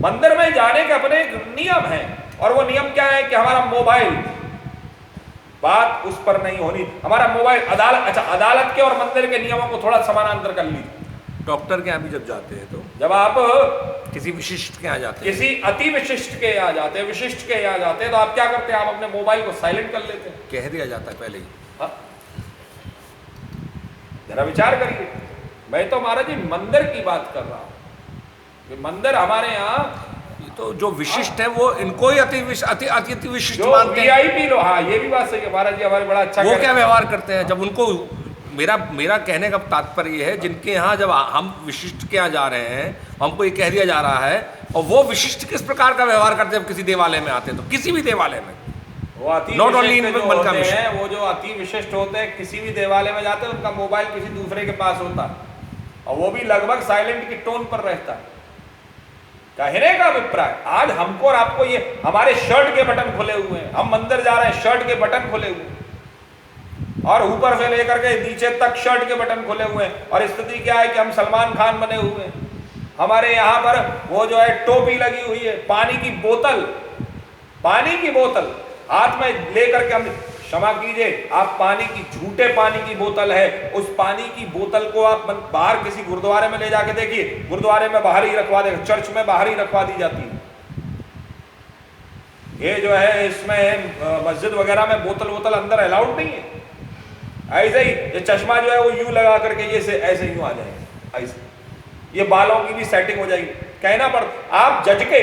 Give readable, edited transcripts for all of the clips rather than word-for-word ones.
मंदिर में जाने के अपने एक नियम है, और वो नियम क्या है कि हमारा मोबाइल, बात उस पर नहीं होनी, हमारा मोबाइल अदालत, अच्छा अदालत के और मंदिर के नियमों को थोड़ा समानांतर कर लीजिए। डॉक्टर के यहाँ भी जब जाते हैं तो, जब आप किसी विशिष्ट के यहाँ जाते हैं, किसी अति विशिष्ट के यहाँ जाते हैं, विशिष्ट के यहाँ जाते हैं, तो आप क्या करते हैं, आप अपने मोबाइल को साइलेंट कर लेते हैं। कह दिया जाता है पहले ही। हाँ? जरा विचार करिए। मैं तो महाराज जी मंदिर की बात कर रहा हूं कि मंदिर हमारे यहाँ तो जो विशिष्ट है वो इनको ही अति विशिष्ट जो मानते हैं। वीआईपी लोग, हाँ ये भी बात सही है महाराज जी, हमारे बड़ा अच्छा वो क्या व्यवहार करते हैं जब उनको, मेरा कहने का तात्पर्य ये है, जिनके यहाँ जब हम विशिष्ट के यहाँ जा रहे हैं, हमको ये कह दिया जा रहा है, और वो विशिष्ट किस प्रकार का व्यवहार करते हैं जब किसी देवालय में आते हैं, तो किसी भी देवालय में, वो अति नॉट ओनली विशिष्ट इन जो मन का होते विषय हैं, वो जो अति विशिष्ट होते हैं, किसी भी देवालय में जाते हैं उनका मोबाइल किसी दूसरे के पास होता है, और वो भी लगभग साइलेंट की टोन पर रहता है। कहने का अभिप्राय, आज हमको और आपको, ये हमारे शर्ट के बटन खुले हुए हैं, हम मंदिर जा रहे हैं, शर्ट के बटन खुले हुए हैं, और ऊपर से लेकर के नीचे तक शर्ट के बटन खुले हुए हैं, और स्थिति क्या है कि हम सलमान खान बने हुए हैं। हमारे यहाँ पर वो जो है टोपी लगी हुई है, पानी की बोतल हाथ में लेकर के हम, क्षमा कीजिए, आप पानी की, झूठे पानी की बोतल है, उस पानी की बोतल को आप बाहर किसी गुरुद्वारे में ले जाके देखिए, गुरुद्वारे में बाहर ही रखवा दे, चर्च में बाहर ही रखवा दी जाती है। ये जो है इसमें मस्जिद वगैरह में बोतल अंदर अलाउड नहीं है। ऐसे ही ये चश्मा जो है वो यूं लगा करके ये से ऐसे यूं आ जाएगा, ऐसे ये बालों की भी सेटिंग हो जाएगी। कहना पड़ता, आप जज के,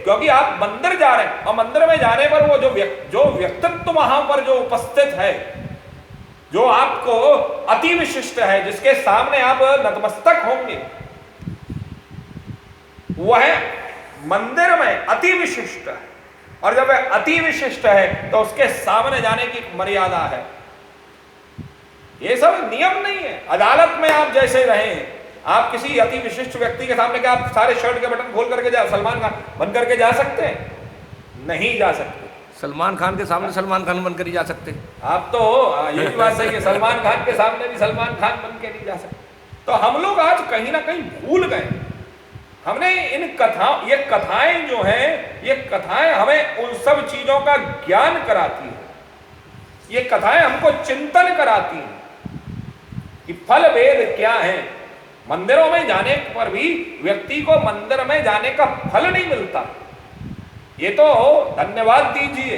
क्योंकि आप मंदिर जा रहे हैं, और मंदिर में जाने पर वो जो व्यक्तित्व वहां पर जो उपस्थित है, जो आपको अति विशिष्ट है, जिसके सामने आप नतमस्तक होंगे, वह मंदिर में अति विशिष्ट है। और जब वह अति विशिष्ट है तो उसके सामने जाने की मर्यादा है। ये सब नियम नहीं है। अदालत में आप जैसे रहे, आप किसी अति विशिष्ट व्यक्ति के सामने क्या आप सारे शर्ट के बटन खोल करके सलमान खान बन करके जा सकते हैं? नहीं जा सकते। सलमान खान के सामने सलमान खान बनकर ही जा सकते। आप तो ये भी बात सही है, सलमान खान के सामने भी सलमान खान बन के नहीं जा सकते। तो हम लोग आज कहीं ना कहीं भूल गए। हमने इन कथाओं, ये कथाएं जो हैं, ये कथाएं हमें उन सब चीजों का ज्ञान कराती है। ये कथाएं हमको चिंतन कराती हैं कि फल भेद क्या है। मंदिरों में जाने पर भी व्यक्ति को मंदिर में जाने का फल नहीं मिलता। ये तो धन्यवाद दीजिए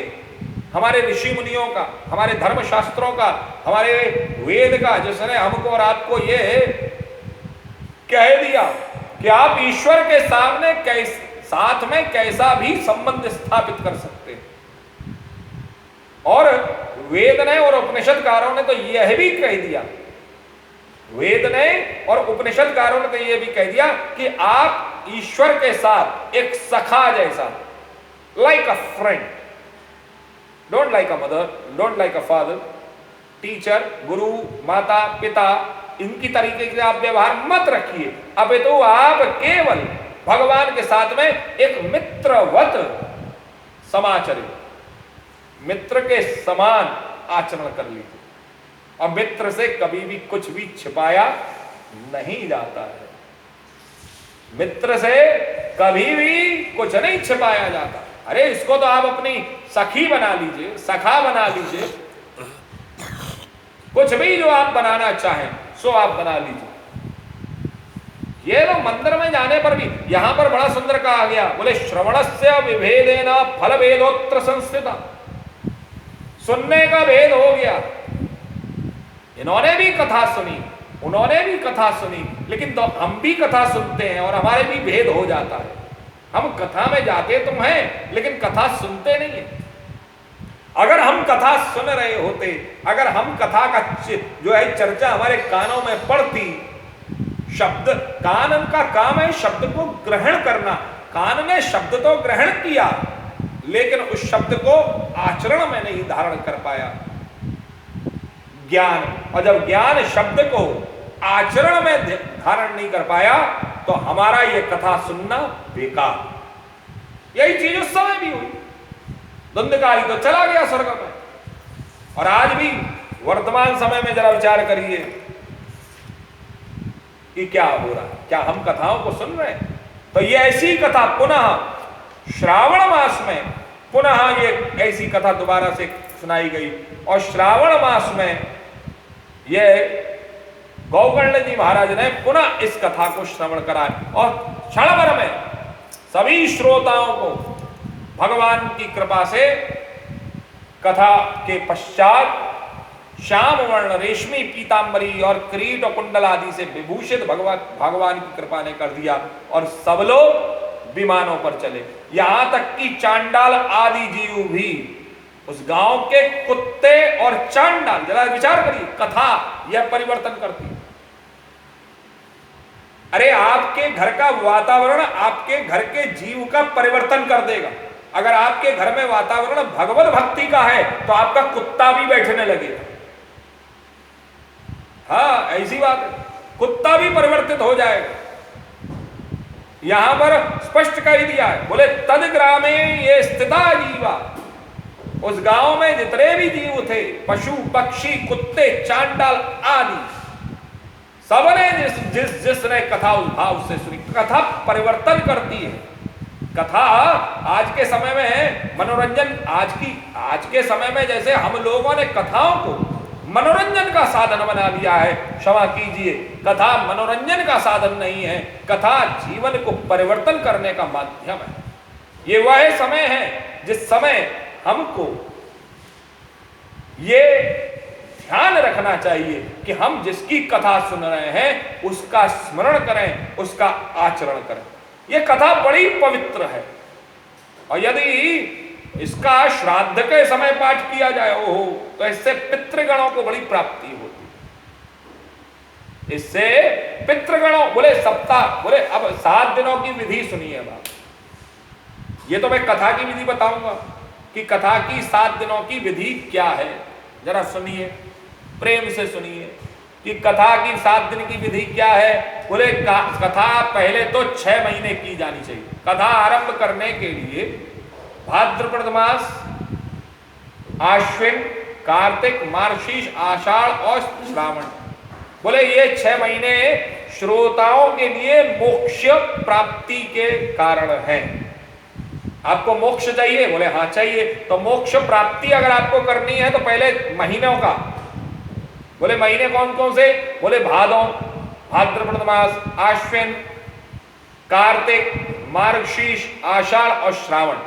हमारे ऋषि मुनियों का, हमारे धर्मशास्त्रों का, हमारे वेद का, जिसने हमको और आपको ये कह दिया कि आप ईश्वर के सामने साथ में कैसा भी संबंध स्थापित कर सकते हैं। और वेद ने और उपनिषदकारों ने तो यह भी कह दिया, वेद ने और उपनिषदकारों ने तो यह भी कह दिया कि आप ईश्वर के साथ एक सखा जैसा, like a friend, don't like a mother, don't like a father, teacher, गुरु, माता, पिता, इनकी तरीके से आप व्यवहार मत रखिए। अब तो आप केवल भगवान के साथ में एक मित्रवत समाचरित, मित्र के समान आचरण कर लीजिए। और मित्र से कभी भी कुछ भी छिपाया नहीं जाता है। मित्र से कभी भी कुछ नहीं छिपाया जाता। अरे इसको तो आप अपनी सखी बना लीजिए, सखा बना लीजिए, कुछ भी जो आप बनाना चाहें सो आप बना लीजिए। ये तो मंदिर में जाने पर भी यहां पर बड़ा सुंदर कहा गया, बोले श्रवणस्य विभेदेन फल भेदोत्र संस्थिता। सुनने का भेद हो गया। इन्होंने भी कथा सुनी, उन्होंने भी कथा सुनी, लेकिन तो हम भी कथा सुनते हैं और हमारे भी भेद हो जाता है। हम कथा में जाते तो हैं लेकिन कथा सुनते नहीं है। अगर हम कथा सुन रहे होते, अगर हम कथा का जो है चर्चा हमारे कानों में पड़ती, शब्द, कान का काम है शब्द को ग्रहण करना। कान ने शब्द तो ग्रहण किया लेकिन उस शब्द को आचरण में नहीं धारण कर पाया। ज्ञान, और जब ज्ञान शब्द को आचरण में धारण नहीं कर पाया तो हमारा यह कथा सुनना बेकार। यही चीज उस समय भी हुई। धुंधकारी तो चला गया स्वर्ग में। और आज भी वर्तमान समय में जरा विचार करिए कि क्या हो रहा है। क्या हम कथाओं को सुन रहे हैं? तो ये ऐसी कथा पुनः श्रावण मास में पुनः ये ऐसी कथा दोबारा से सुनाई गई, और श्रावण मास में ये गौकर्ण जी महाराज ने पुनः इस कथा को श्रवण कराया, और क्षण भर में सभी श्रोताओं को भगवान की कृपा से कथा के पश्चात श्याम वर्ण रेशमी पीतांबरी और किरीट और कुंडल आदि से विभूषित भगवान की कृपा ने कर दिया, और सब लोग विमानों पर चले। यहां तक कि चांडाल आदि जीव भी, उस गांव के कुत्ते और चांडाल, जरा विचार करिए, कथा यह परिवर्तन करती है। अरे आपके घर का वातावरण आपके घर के जीव का परिवर्तन कर देगा। अगर आपके घर में वातावरण भगवत भक्ति का है तो आपका कुत्ता भी बैठने लगेगा। हाँ, ऐसी बात है, कुत्ता भी परिवर्तित हो जाएगा। यहां पर स्पष्ट कह दिया है, बोले तद ग्रामे ये स्थिता जीवा, उस गांव में जितने भी जीव थे, पशु पक्षी कुत्ते चांडाल आदि, सबने जिसने कथा उद्भाव से सुनी। कथा परिवर्तन करती है। कथा आज के समय में मनोरंजन, आज के समय में जैसे हम लोगों ने कथाओं को मनोरंजन का साधन बना लिया है, क्षमा कीजिए, कथा मनोरंजन का साधन नहीं है, कथा जीवन को परिवर्तन करने का माध्यम है। ये वह समय है जिस समय हमको ये ध्यान रखना चाहिए कि हम जिसकी कथा सुन रहे हैं उसका स्मरण करें, उसका आचरण करें। ये कथा बड़ी पवित्र है, और यदि इसका श्राद्ध के समय पाठ किया जाए तो इससे पितृगणों को बड़ी प्राप्ति होती है। इससे पितृगणों, बोले सप्ताह, बोले अब 7 दिनों की विधि सुनिए बात। ये तो मैं कथा की विधि बताऊंगा कि कथा की 7 दिनों की विधि क्या है, जरा सुनिए, प्रेम से सुनिए कि कथा की 7 दिन की विधि क्या है। बोले कथा पहले तो 6 महीने की जानी चाहिए। कथा आरंभ करने के लिए भाद्रपद मास, आश्विन, कार्तिक, मार्गशीर्ष, आषाढ़ और श्रावण, बोले ये 6 महीने श्रोताओं के लिए मोक्ष प्राप्ति के कारण हैं। आपको मोक्ष चाहिए? बोले हाँ चाहिए। तो मोक्ष प्राप्ति अगर आपको करनी है तो पहले महीनों का, बोले महीने कौन कौन से? बोले भाद्रपद मास, आश्विन, कार्तिक, मार्गशीर्ष, आषाढ़ और श्रावण।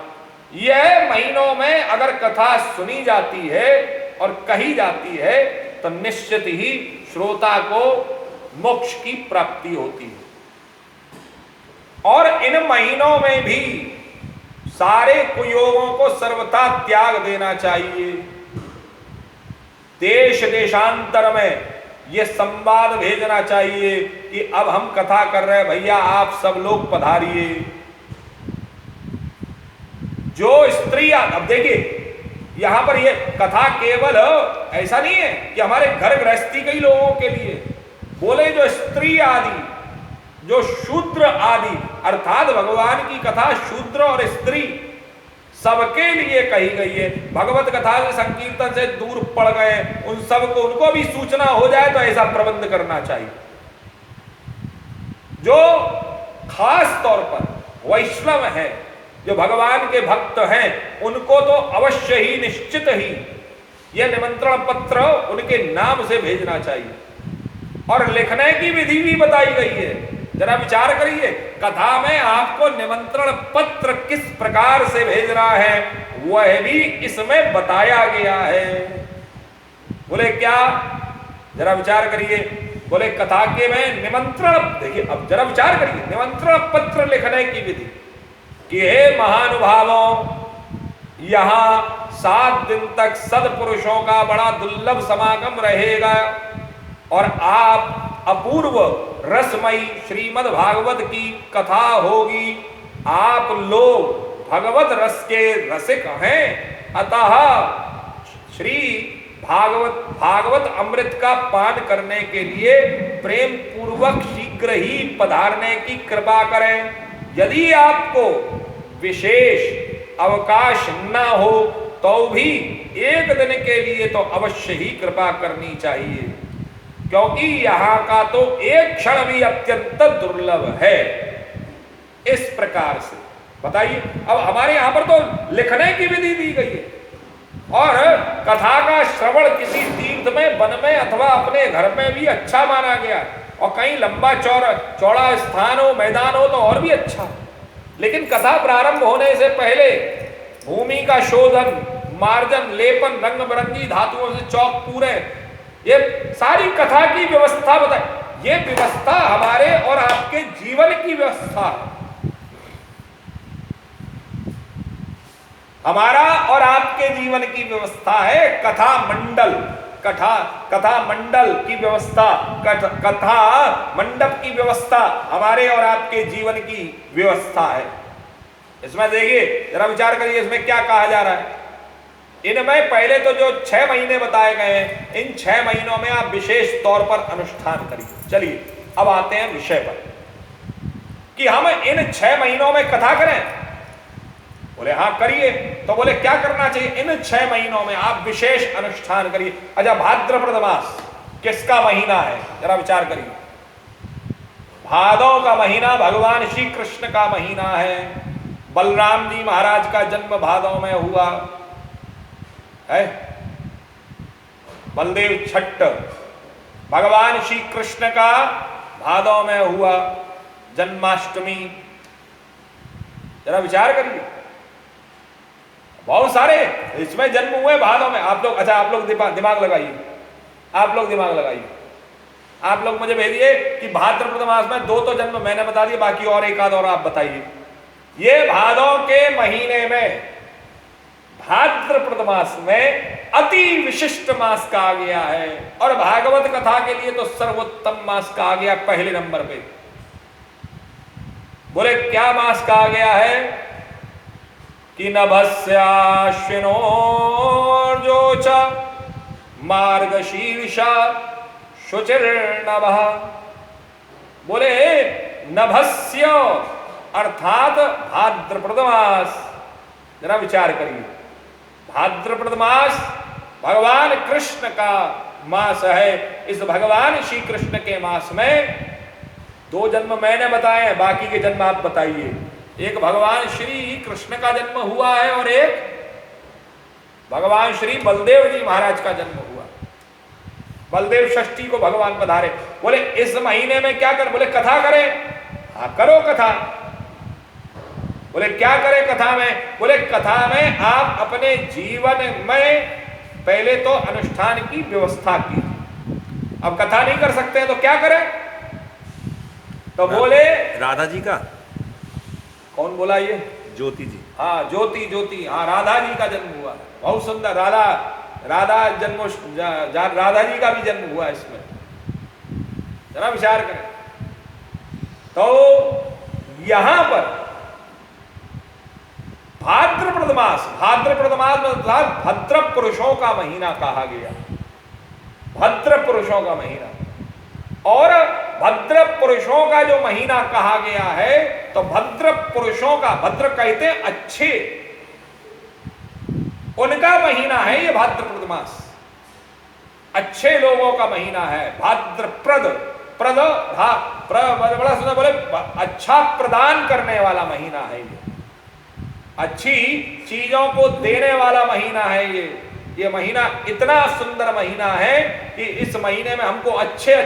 यह महीनों में अगर कथा सुनी जाती है और कही जाती है तो निश्चित ही श्रोता को मोक्ष की प्राप्ति होती है। और इन महीनों में भी सारे कुयोगों को सर्वथा त्याग देना चाहिए। देश देशांतर में यह संवाद भेजना चाहिए कि अब हम कथा कर रहे हैं, भैया आप सब लोग पधारिए। जो स्त्रियां, अब देखिए यहां पर ये कथा केवल ऐसा नहीं है कि हमारे घर गृहस्थी के ही लोगों के लिए, बोले जो स्त्री आदि, जो शूद्र आदि, अर्थात भगवान की कथा शूद्र और स्त्री सबके लिए कही गई है। भगवत कथा से संकीर्तन से दूर पड़ गए उन सबको, उनको भी सूचना हो जाए तो ऐसा प्रबंध करना चाहिए। जो खास तौर पर वैष्णव हैं, जो भगवान के भक्त हैं, उनको तो अवश्य ही निश्चित ही यह निमंत्रण पत्र उनके नाम से भेजना चाहिए। और लिखने की विधि भी बताई गई है। जरा विचार करिए, कथा में आपको निमंत्रण पत्र किस प्रकार से भेजना है वह भी इसमें बताया गया है। बोले क्या? जरा विचार करिए। बोले कथा के में निमंत्रण, देखिए अब जरा विचार करिए, निमंत्रण पत्र लिखने की विधि कि हे महानुभावों, यहां 7 दिन तक सदपुरुषों का बड़ा दुर्लभ समागम रहेगा और आप अपूर्व रसमयी श्रीमद् भागवत की कथा होगी। आप लोग भगवत रस के रसिक हैं, अतः श्री भागवत अमृत का पान करने के लिए प्रेम पूर्वक शीघ्र ही पधारने की कृपा करें। यदि आपको विशेष अवकाश न हो तो भी 1 दिन के लिए तो अवश्य ही कृपा करनी चाहिए, क्योंकि यहाँ का तो एक क्षण भी अत्यंत दुर्लभ है। इस प्रकार से बताइए। अब हमारे यहां पर तो लिखने की विधि दी गई है, और कथा का श्रवण किसी तीर्थ में, वन में अथवा अपने घर में भी अच्छा माना गया, और कहीं लंबा चौड़ा स्थान हो, मैदान हो तो और भी अच्छा। लेकिन कथा प्रारंभ होने से पहले भूमि का शोधन, मार्जन, लेपन, रंग बिरंगी धातुओं से चौक पूरे, ये सारी कथा की व्यवस्था बताए। ये व्यवस्था हमारे और आपके जीवन की व्यवस्था है। हमारा और आपके जीवन की व्यवस्था है कथा मंडल, कथा मंडल की व्यवस्था, कथा मंडप की व्यवस्था हमारे और आपके जीवन की व्यवस्था है। इसमें देखिए, जरा विचार करिए, इसमें क्या कहा जा रहा है। इनमें पहले तो जो 6 महीने बताए गए हैं, इन 6 महीनों में आप विशेष तौर पर अनुष्ठान करिए। चलिए अब आते हैं विषय पर कि हम इन 6 महीनों में कथा करें। बोले हाँ करिए। तो बोले क्या करना चाहिए? इन 6 महीनों में आप विशेष अनुष्ठान करिए। अच्छा, भाद्रपद मास किसका महीना है? जरा विचार करिए। भादों का महीना भगवान श्री कृष्ण का महीना है। बलराम जी महाराज का जन्म भादों में हुआ है। बलदेव छठ भगवान श्री कृष्ण का भादों में हुआ जन्माष्टमी। जरा विचार करिए, बहुत सारे इसमें जन्म हुए भादों में। आप लोग, अच्छा आप लोग दिमाग लगाइए, आप लोग दिमाग लगाइए। आप लोग मुझे भेजिए कि भाद्रपद मास में 2 तो जन्म मैंने बता दिए, बाकी और एक आध और आप बताइए। ये भादों के महीने में, भाद्रपद मास में अति विशिष्ट मास कहा गया है, और भागवत कथा के लिए तो सर्वोत्तम मास कहा गया पहले नंबर पे। बोले क्या मास कहा गया है? कि नभस्याश्विनो जोच मार्गशीर्षा शुचिर्नभः। बोले नभस्य अर्थात भाद्रपद मास। जरा विचार करिए, भाद्रपद मास भगवान कृष्ण का मास है। इस भगवान श्री कृष्ण के मास में 2 जन्म मैंने बताए हैं, बाकी के जन्म आप बताइए। एक भगवान श्री कृष्ण का जन्म हुआ है, और एक भगवान श्री बलदेव जी महाराज का जन्म हुआ। बलदेव षष्ठी को भगवान पधारे। बोले इस महीने में क्या कर? बोले कथा करें। हाँ करो कथा। बोले क्या करें कथा में? बोले कथा में आप अपने जीवन में पहले तो अनुष्ठान की व्यवस्था की। अब कथा नहीं कर सकते हैं तो क्या करें? तो बोले राधा जी का। कौन बोला ये? ज्योति जी। हाँ ज्योति, हाँ राधा जी का जन्म हुआ। बहुत सुंदर, राधा जन्म, राधा जी का भी जन्म हुआ इसमें। जरा विचार करें। तो यहां पर भाद्रपद मास मतलब भद्र पुरुषों का महीना कहा गया। भद्र पुरुषों का महीना, और भद्र पुरुषों का जो महीना कहा गया है, तो भद्र पुरुषों का, भद्र कहते हैं अच्छे, उनका महीना है ये भाद्रपद मास। अच्छे लोगों का महीना है भाद्रपद। बड़ा सुंदर, बोले अच्छा प्रदान करने वाला महीना है ये, अच्छी चीजों को देने वाला महीना है ये महीना इतना सुंदर महीना है कि इस महीने में हमको अच्छे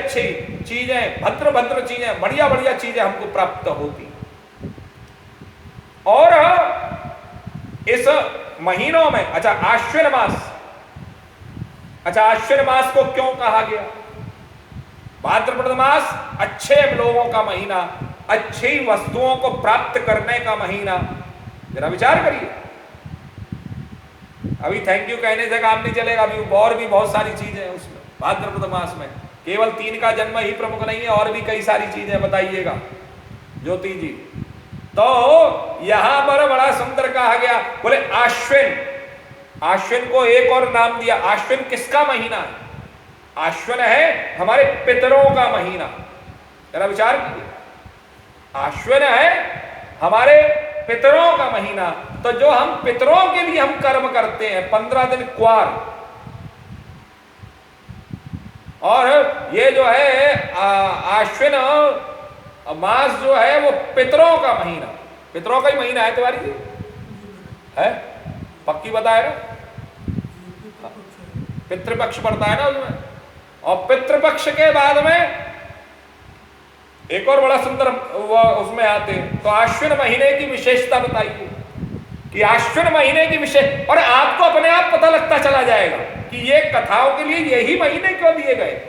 चीजें, भद्र चीजें, बढ़िया चीजें हमको प्राप्त होती। और इस महीनों में, अच्छा आश्विन मास को क्यों कहा गया? भाद्रपद मास अच्छे लोगों का महीना, अच्छी वस्तुओं को प्राप्त करने का महीना। जरा विचार करिए। अभी थैंक यू कहने से काम नहीं चलेगा, अभी और भी बहुत सारी चीजें हैं उसमें। भाद्रपद मास में केवल 3 का जन्म ही प्रमुख नहीं है, और भी कई सारी चीजें बताइएगा ज्योति जी। तो यहां पर बड़ा सुंदर कहा गया। बोले आश्विन को एक और नाम दिया। आश्विन किसका महीना है? आश्विन है हमारे पितरों का महीना। जरा विचार कीजिए, आश्विन है हमारे पितरों का महीना। तो जो हम पितरों के लिए हम कर्म करते हैं, 15 दिन क्वार, और ये जो है आश्विन और मास जो है वो पितरों का महीना, पितरों का ही महीना है तिवारी जी, है पक्की बताए ना, पितृपक्ष पड़ता है ना उसमें। और पितृपक्ष के बाद में एक और बड़ा सुंदर उसमें आते हैं, तो आश्विन महीने की विशेषता बताइए कि आश्विन महीने की विशेष, और आपको अपने आप पता लगता चला जाएगा कि ये कथाओं के लिए यही महीने क्यों दिए गए।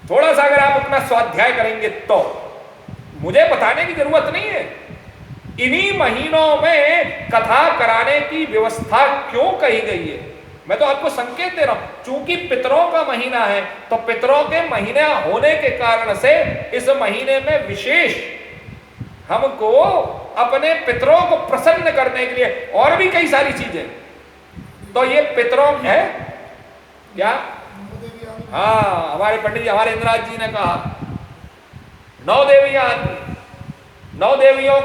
थोड़ा सा अगर आप अपना स्वाध्याय करेंगे तो मुझे बताने की जरूरत नहीं है, इन्हीं महीनों में कथा कराने की व्यवस्था क्यों कही गई है। मैं तो आपको संकेत दे रहा हूं, चूंकि पितरों का महीना है तो पितरों के महीना होने के कारण से इस महीने में विशेष हमको अपने पितरों को प्रसन्न करने के लिए, और भी कई सारी चीजें, तो ये पितरों है क्या। हाँ, हमारे पंडित जी, हमारे इंद्राज जी ने कहा 9 देवियां आती, 9 देवियों का